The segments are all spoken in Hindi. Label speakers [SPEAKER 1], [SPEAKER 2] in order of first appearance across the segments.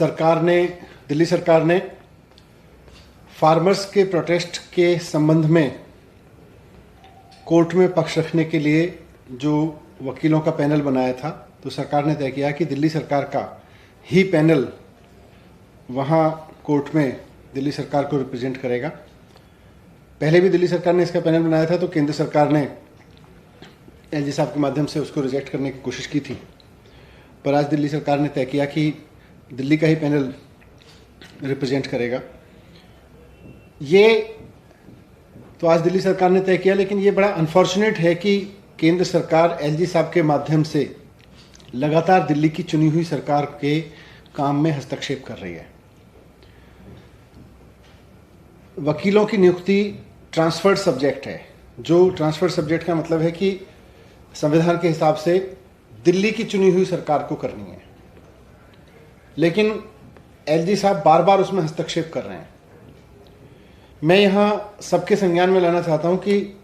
[SPEAKER 1] दिल्ली सरकार ने फार्मर्स के प्रोटेस्ट के संबंध में कोर्ट में पक्ष रखने के लिए जो वकीलों का पैनल बनाया था, तो सरकार ने तय किया कि दिल्ली सरकार का ही पैनल वहाँ कोर्ट में दिल्ली सरकार को रिप्रेजेंट करेगा। पहले भी दिल्ली सरकार ने इसका पैनल बनाया था, तो केंद्र सरकार ने एलजी साहब के माध्यम से उसको रिजेक्ट करने की कोशिश की थी, पर आज दिल्ली सरकार ने तय किया कि दिल्ली का ही पैनल रिप्रेजेंट करेगा। ये तो आज दिल्ली सरकार ने तय किया, लेकिन ये बड़ा अनफॉर्चुनेट है कि केंद्र सरकार एलजी साहब के माध्यम से लगातार दिल्ली की चुनी हुई सरकार के काम में हस्तक्षेप कर रही है। वकीलों की नियुक्ति ट्रांसफर्ड सब्जेक्ट है, जो ट्रांसफर्ड सब्जेक्ट का मतलब है कि संविधान के हिसाब से दिल्ली की चुनी हुई सरकार को करनी है, लेकिन एलजी साहब बार बार उसमें हस्तक्षेप कर रहे हैं। मैं यहाँ सबके संज्ञान में लाना चाहता हूँ कि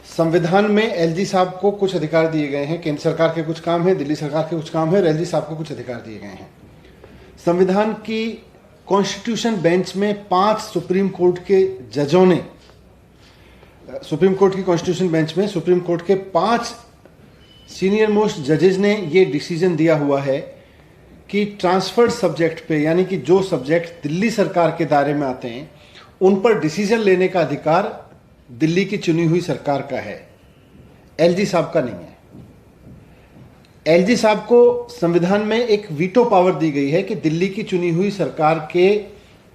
[SPEAKER 1] संविधान में एलजी साहब को कुछ अधिकार दिए गए हैं। केंद्र सरकार के कुछ काम है, दिल्ली सरकार के कुछ काम है, और एलजी साहब को कुछ अधिकार दिए गए हैं। संविधान की कॉन्स्टिट्यूशन बेंच में 5 सुप्रीम कोर्ट के जजों ने, सुप्रीम कोर्ट की कॉन्स्टिट्यूशन बेंच में सुप्रीम कोर्ट के 5 सीनियर मोस्ट जजेस ने ये डिसीजन दिया हुआ है कि ट्रांसफर्ड सब्जेक्ट पे, यानी कि जो सब्जेक्ट दिल्ली सरकार के दायरे में आते हैं, उन पर डिसीजन लेने का अधिकार दिल्ली की चुनी हुई सरकार का है, एलजी साहब का नहीं है। एलजी साहब को संविधान में एक वीटो पावर दी गई है कि दिल्ली की चुनी हुई सरकार के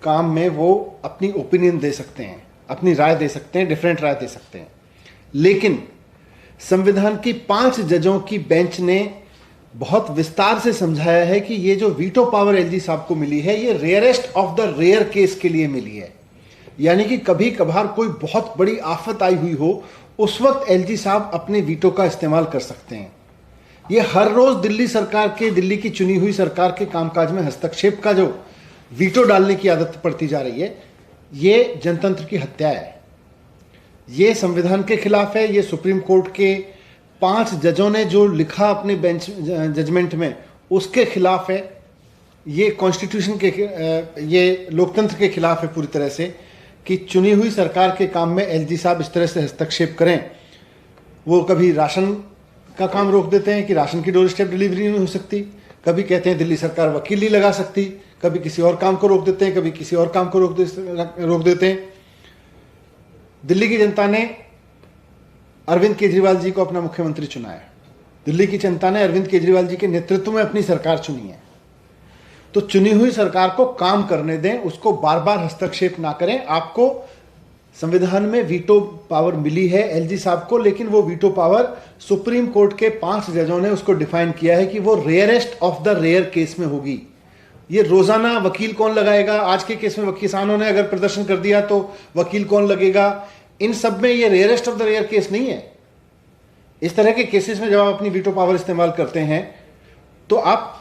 [SPEAKER 1] काम में वो अपनी ओपिनियन दे सकते हैं, अपनी राय दे सकते हैं, डिफरेंट राय दे सकते हैं। लेकिन संविधान की 5 जजों की बेंच ने बहुत विस्तार से समझाया है कि ये जो वीटो पावर एलजी साहब को मिली है, ये rarest of the rare case के लिए मिली है। यानी कि कभी कभार कोई बहुत बड़ी आफत आई हुई हो, उस वक्त एलजी साहब अपने वीटो का इस्तेमाल कर सकते हैं। ये हर रोज दिल्ली सरकार के, दिल्ली की चुनी हुई सरकार के कामकाज में हस्तक्षेप का जो वीटो डालने की आदत पड़ती जा रही है, ये जनतंत्र की हत्या है। ये संविधान के खिलाफ है। ये सुप्रीम कोर्ट के 5 जजों ने जो लिखा अपने बेंच जजमेंट में, उसके खिलाफ है। ये कॉन्स्टिट्यूशन के, ये लोकतंत्र के खिलाफ है पूरी तरह से कि चुनी हुई सरकार के काम में एलजी साहब इस तरह से हस्तक्षेप करें। वो कभी राशन का काम रोक देते हैं कि राशन की डोर स्टेप डिलीवरी नहीं हो सकती, कभी कहते हैं दिल्ली सरकार वकील नहीं लगा सकती, कभी किसी और काम को रोक देते हैं, कभी किसी और काम को रोक देते हैं। दिल्ली की जनता ने अरविंद केजरीवाल जी को अपना मुख्यमंत्री चुना है। दिल्ली की जनता ने अरविंद केजरीवाल जी के नेतृत्व में अपनी सरकार चुनी है। तो चुनी हुई सरकार को काम करने दें, उसको बार बार हस्तक्षेप ना करें। आपको संविधान में वीटो पावर मिली है एलजी साहब को, लेकिन वो वीटो पावर सुप्रीम कोर्ट के 5 जजों ने उसको डिफाइन किया है कि वो rarest of the rare case में होगी। ये रोजाना वकील कौन लगाएगा, आज के केस में किसानों ने अगर प्रदर्शन कर दिया तो वकील कौन लगेगा, इन सब में ये rarest of the rare case नहीं है। इस तरह के केसेस में जब आप अपनी वीटो पावर इस्तेमाल करते हैं तो आप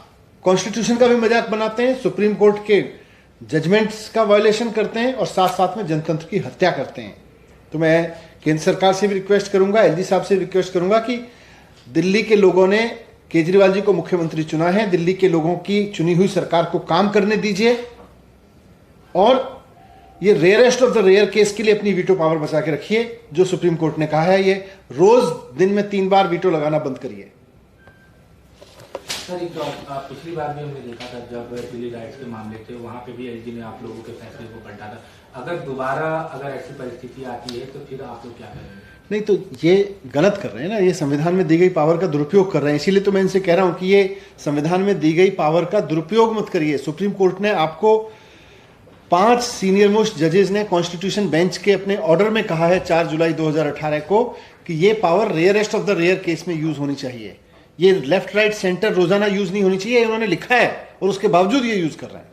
[SPEAKER 1] कॉन्स्टिट्यूशन का भी मजाक बनाते हैं, सुप्रीम कोर्ट के जजमेंट्स का वायलेशन करते हैं और साथ साथ में जनतंत्र की हत्या करते हैं। तो मैं केंद्र सरकार से भी रिक्वेस्ट करूंगा, एलजी साहब से भी रिक्वेस्ट करूंगा कि दिल्ली के लोगों ने केजरीवाल जी को मुख्यमंत्री चुना है, दिल्ली के लोगों की चुनी हुई सरकार को काम करने दीजिए और ये rarest of the rare case के लिए अपनी वीटो पावर बचा के रखिए। जो सुप्रीम कोर्ट ने कहा है, ये रोज दिन में 3 बार वीटो लगाना बंद करिए।
[SPEAKER 2] सर, पिछली बार भी हमने देखा था जब दिल्ली राइट्स के मामले थे, वहां पे भी एलजी ने आप लोगों के फैसले को पलटा था। अगर दोबारा ऐसी परिस्थिति आती है तो फिर आप लोग क्या करेंगे? नहीं, तो ये गलत कर रहे हैं ना, ये संविधान में दी गई पावर का दुरुपयोग कर रहे हैं। इसीलिए तो मैं इनसे कह रहा हूं कि ये संविधान में दी गई पावर का दुरुपयोग मत करिए। सुप्रीम कोर्ट ने आपको 5 सीनियर मोस्ट जजेस ने कॉन्स्टिट्यूशन बेंच के अपने ऑर्डर में कहा है 4 जुलाई 2018 को कि ये power rarest of the rare case में यूज होनी चाहिए। ये लेफ्ट राइट सेंटर रोजाना यूज नहीं होनी चाहिए, उन्होंने लिखा है और उसके बावजूद ये यूज कर रहे हैं।